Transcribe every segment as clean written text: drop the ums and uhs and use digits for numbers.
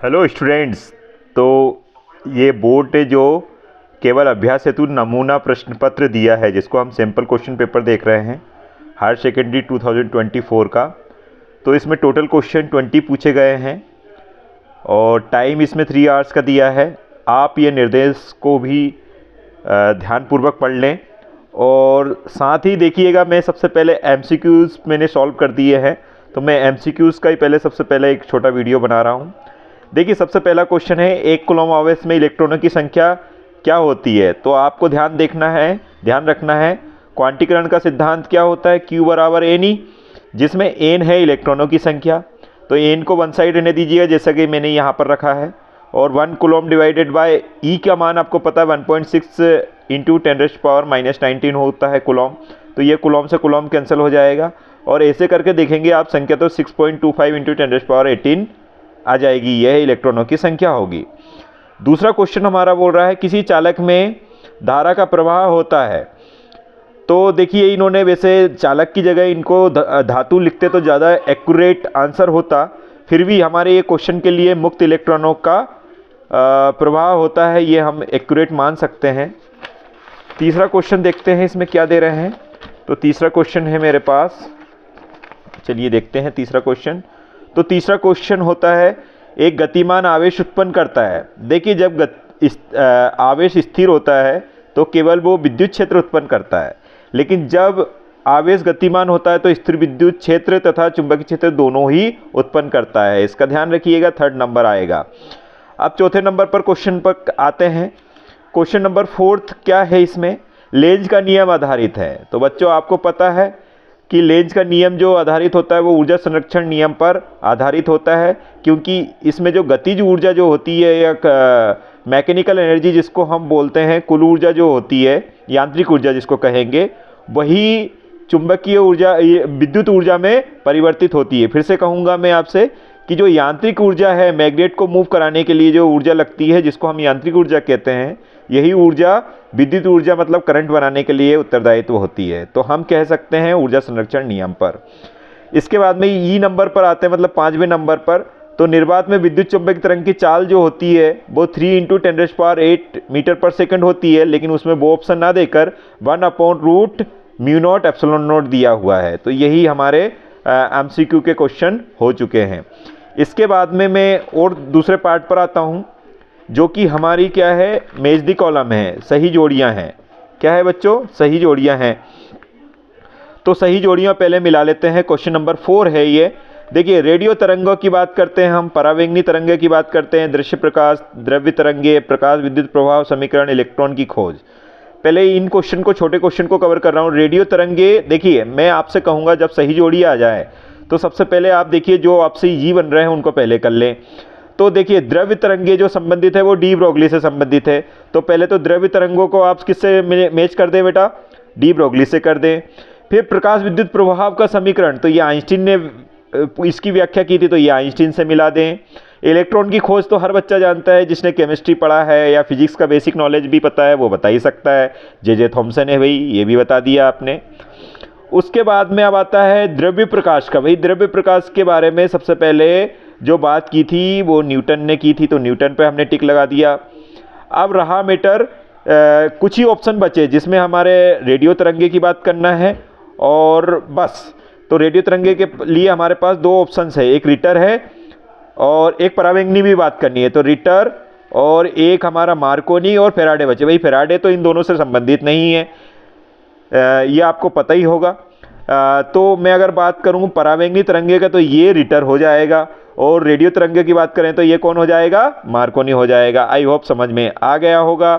Hello students. तो ये board ने जो केवल अभ्यास हेतु नमूना प्रश्न पत्र दिया है, जिसको हम सैम्पल क्वेश्चन पेपर देख रहे हैं हायर सेकेंडरी 2024 का, तो इसमें टोटल क्वेश्चन 20 पूछे गए हैं और टाइम इसमें 3 आवर्स का दिया है। आप ये निर्देश को भी ध्यानपूर्वक पढ़ लें और साथ ही देखिएगा, मैं सबसे पहले एमसीक्यूज़ मैंने सॉल्व कर दिए हैं, तो मैं एमसीक्यूज़ का ही सबसे पहले एक छोटा वीडियो बना रहा हूँ। देखिए, सबसे पहला क्वेश्चन है, एक कूलम आवेश में इलेक्ट्रॉनों की संख्या क्या होती है। तो आपको ध्यान रखना है क्वांटीकरण का सिद्धांत क्या होता है, Q बराबर N, जिसमें N है इलेक्ट्रॉनों की संख्या। तो N को वन साइड रहने दीजिएगा, जैसा कि मैंने यहाँ पर रखा है, और 1 कूलम डिवाइडेड बाय E का मान आपको पता है 1.6 इंटू 10⁻⁻19 होता है कूलम। तो ये कूलम से कूलम कैंसिल हो जाएगा और ऐसे करके देखेंगे आप संख्या, तो 6.25 इंटू 10⁻18 आ जाएगी। यह इलेक्ट्रॉनों की संख्या होगी। दूसरा क्वेश्चन हमारा बोल रहा है, किसी चालक में धारा का प्रवाह होता है। तो देखिए, इन्होंने वैसे चालक की जगह इनको धातु लिखते तो ज़्यादा एक्यूरेट आंसर होता, फिर भी हमारे ये क्वेश्चन के लिए मुक्त इलेक्ट्रॉनों का प्रवाह होता है, ये हम एक्यूरेट मान सकते हैं। तीसरा क्वेश्चन देखते हैं इसमें क्या दे रहे हैं। तो तीसरा क्वेश्चन है मेरे पास, चलिए देखते हैं तीसरा क्वेश्चन। तो तीसरा क्वेश्चन होता है, एक गतिमान आवेश उत्पन्न करता है। देखिए, जब आवेश स्थिर होता है तो केवल वो विद्युत क्षेत्र उत्पन्न करता है, लेकिन जब आवेश गतिमान होता है तो स्थिर विद्युत क्षेत्र तथा चुंबकीय क्षेत्र दोनों ही उत्पन्न करता है। इसका ध्यान रखिएगा, 3rd नंबर आएगा। अब चौथे नंबर पर क्वेश्चन पर आते हैं। क्वेश्चन नंबर 4th क्या है, इसमें लेंज का नियम आधारित है। तो बच्चों, आपको पता है कि लेंज का नियम जो आधारित होता है वो ऊर्जा संरक्षण नियम पर आधारित होता है, क्योंकि इसमें जो गतिज ऊर्जा जो होती है या मैकेनिकल एनर्जी जिसको हम बोलते हैं, कुल ऊर्जा जो होती है, यांत्रिक ऊर्जा जिसको कहेंगे, वही चुंबकीय ऊर्जा विद्युत ऊर्जा में परिवर्तित होती है। फिर से कहूँगा मैं आपसे कि जो यांत्रिक ऊर्जा है, मैग्नेट को मूव कराने के लिए जो ऊर्जा लगती है, जिसको हम यांत्रिक ऊर्जा कहते हैं, यही ऊर्जा विद्युत ऊर्जा मतलब करंट बनाने के लिए उत्तरदायित्व होती है। तो हम कह सकते हैं ऊर्जा संरक्षण नियम पर। इसके बाद में ई नंबर पर आते हैं, मतलब 5वें नंबर पर। तो निर्वात में विद्युत चुंबकीय तरंग की चाल जो होती है वो 3 इंटू 10⁸ मीटर पर सेकंड होती है, लेकिन उसमें वो ऑप्शन ना देकर 1/√μ0ε0 दिया हुआ है। तो यही हमारे MCQ के क्वेश्चन हो चुके हैं। इसके बाद में मैं और दूसरे पार्ट पर आता हूँ, जो कि हमारी क्या है, मैच द कॉलम है, सही जोड़ियाँ हैं। क्या है बच्चों, सही जोड़ियाँ हैं। तो सही जोड़ियाँ पहले मिला लेते हैं। क्वेश्चन नंबर 4 है ये। देखिए, रेडियो तरंगों की बात करते हैं हम, परावैंगनी तरंगे की बात करते हैं, दृश्य प्रकाश, द्रव्य तरंगे, प्रकाश विद्युत प्रभाव समीकरण, इलेक्ट्रॉन की खोज। पहले इन क्वेश्चन को, छोटे क्वेश्चन को कवर कर रहा हूँ। रेडियो तरंगे, देखिए मैं आपसे कहूँगा जब सही जोड़ी आ जाए तो सबसे पहले आप देखिए जो आपसे जी बन रहे हैं उनको पहले कर लें। तो देखिए, द्रव्य तरंगे जो संबंधित है वो डी ब्रोगली से संबंधित है। तो पहले तो द्रव्य तरंगों को आप किससे मैच कर दें बेटा, डी ब्रोगली से कर दें। फिर प्रकाश विद्युत प्रभाव का समीकरण, तो ये आइंस्टीन ने इसकी व्याख्या की थी, तो ये आइंस्टीन से मिला दें। इलेक्ट्रॉन की खोज तो हर बच्चा जानता है, जिसने केमिस्ट्री पढ़ा है या फिजिक्स का बेसिक नॉलेज भी पता है वो बता ही सकता है, जे थॉमसन है भाई, ये भी बता दिया आपने। उसके बाद में अब आता है द्रव्य प्रकाश का। भाई, द्रव्य प्रकाश के बारे में सबसे पहले जो बात की थी वो न्यूटन ने की थी, तो न्यूटन पे हमने टिक लगा दिया। अब रहा मैटर कुछ ही ऑप्शन बचे, जिसमें हमारे रेडियो तरंगे की बात करना है और बस। तो रेडियो तरंगे के लिए हमारे पास 2 ऑप्शंस है, एक रिटर है और एक परावैंगनी भी बात करनी है। तो रिटर और एक हमारा मार्कोनी और फेराडे बचे। भाई, फेराडे तो इन दोनों से संबंधित नहीं है, ये आपको पता ही होगा। तो मैं अगर बात करूं परावैंगनी तरंगे का, तो ये रिटर हो जाएगा, और रेडियो तरंगे की बात करें तो ये कौन हो जाएगा, मार्कोनी हो जाएगा। आई होप समझ में आ गया होगा।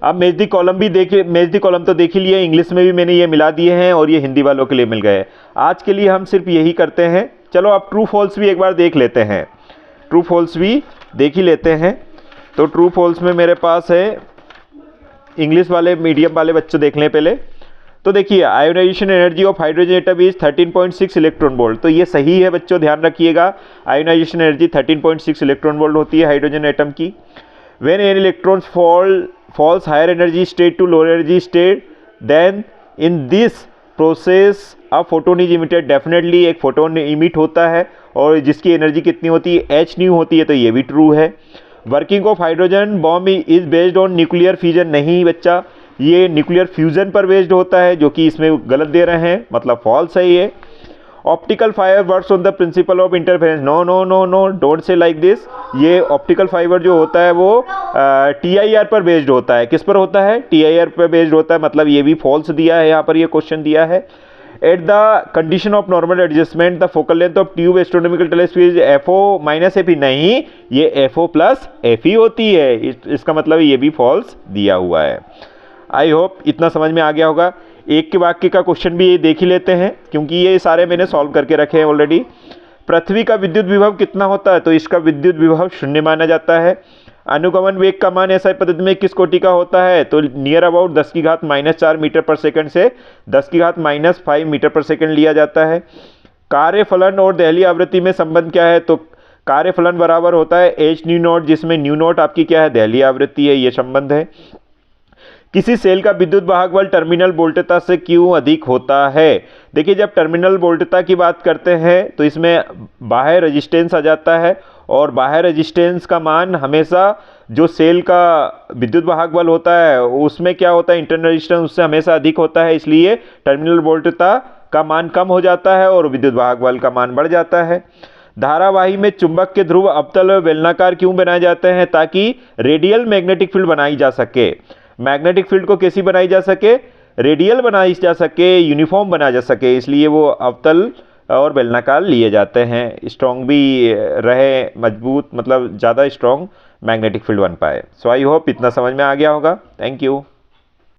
अब मैच द कॉलम भी देखिए, मैच द कॉलम तो देख ही लिए, इंग्लिश में भी मैंने ये मिला दिए हैं और ये हिंदी वालों के लिए मिल गए। आज के लिए हम सिर्फ यही करते हैं। चलो अब ट्रू फॉल्स भी एक बार देख लेते हैं, ट्रू फॉल्स भी देख ही लेते हैं। तो ट्रू फॉल्स में मेरे पास है, इंग्लिश वाले मीडियम वाले बच्चे देख लें पहले। तो देखिए, ionization energy of hydrogen atom is 13.6 electron volt. तो ये सही है बच्चों, ध्यान रखिएगा। आयोनाइजेशन एनर्जी 13.6 इलेक्ट्रॉन वोल्ट होती है हाइड्रोजन एटम की। When an electrons falls higher energy state to lower energy state, then in this process अब फोटोन इज इमिटेड, डेफिनेटली एक फोटोन इमिट होता है और जिसकी एनर्जी कितनी होती है, h न्यू होती है, तो ये भी ट्रू है। Working of hydrogen bomb is based on nuclear fusion, नहीं बच्चा, ये न्यूक्लियर फ्यूजन पर बेस्ड होता है, जो कि इसमें गलत दे रहे हैं, मतलब फॉल्स है ये। Optical fibre works on the principle of interference, no no no no, don't say like this. ये ऑप्टिकल फाइबर जो होता है वो TIR पर बेस्ड होता है। किस पर होता है? TIR पर बेस्ड होता है, मतलब ये भी फॉल्स दिया है, यहाँ पर ये क्वेश्चन दिया है। At the condition of normal adjustment the focal length of tube astronomical telescope is FO - FE, नहीं, ये FO + FE होती है, इसका मतलब ये भी फॉल्स दिया हुआ है। आई होप इतना समझ में आ गया होगा। एक के वाक्य का क्वेश्चन भी ये देख ही लेते हैं, क्योंकि ये सारे मैंने सॉल्व करके रखे हैं ऑलरेडी। पृथ्वी का विद्युत विभव कितना होता है? तो इसका विद्युत विभव 0 माना जाता है। अनुगमन वेग का मान ऐसा पद्धति में किस कोटि का होता है? तो नियर अबाउट 10⁻⁻⁴ मीटर पर सेकंड से 10⁻⁻⁵ मीटर पर सेकंड लिया जाता है। कार्यफलन और दहलीय आवृत्ति में संबंध क्या है? तो कार्यफलन बराबर होता है h न्यू नॉट, जिसमें न्यू नॉट आपकी क्या है? दहलीय आवृत्ति है, ये संबंध है। किसी सेल का विद्युत वाहक बल टर्मिनल वोल्टता से क्यों अधिक होता है? देखिए, जब टर्मिनल वोल्टता की बात करते हैं तो इसमें बाह्य रेजिस्टेंस आ जाता है, और बाह्य रेजिस्टेंस का मान हमेशा जो सेल का विद्युत वाहक बल होता है उसमें क्या होता है? इंटरनल रेजिस्टेंस उससे हमेशा अधिक होता है, इसलिए टर्मिनल वोल्टता का मान कम हो जाता है और विद्युत वाहक बल का मान बढ़ जाता है। धारावाही में चुंबक के ध्रुव अवतल और बेलनाकार क्यों बनाए जाते हैं? ताकि रेडियल मैग्नेटिक फील्ड बनाई जा सके। मैग्नेटिक फील्ड को कैसी बनाई जा सके? रेडियल बनाई जा सके, यूनिफॉर्म बनाया जा सके, इसलिए वो अवतल और बेलनाकार लिए जाते हैं, स्ट्रॉन्ग भी रहे, मजबूत, मतलब ज़्यादा स्ट्रॉन्ग मैग्नेटिक फील्ड बन पाए। सो आई होप इतना समझ में आ गया होगा। Thank you.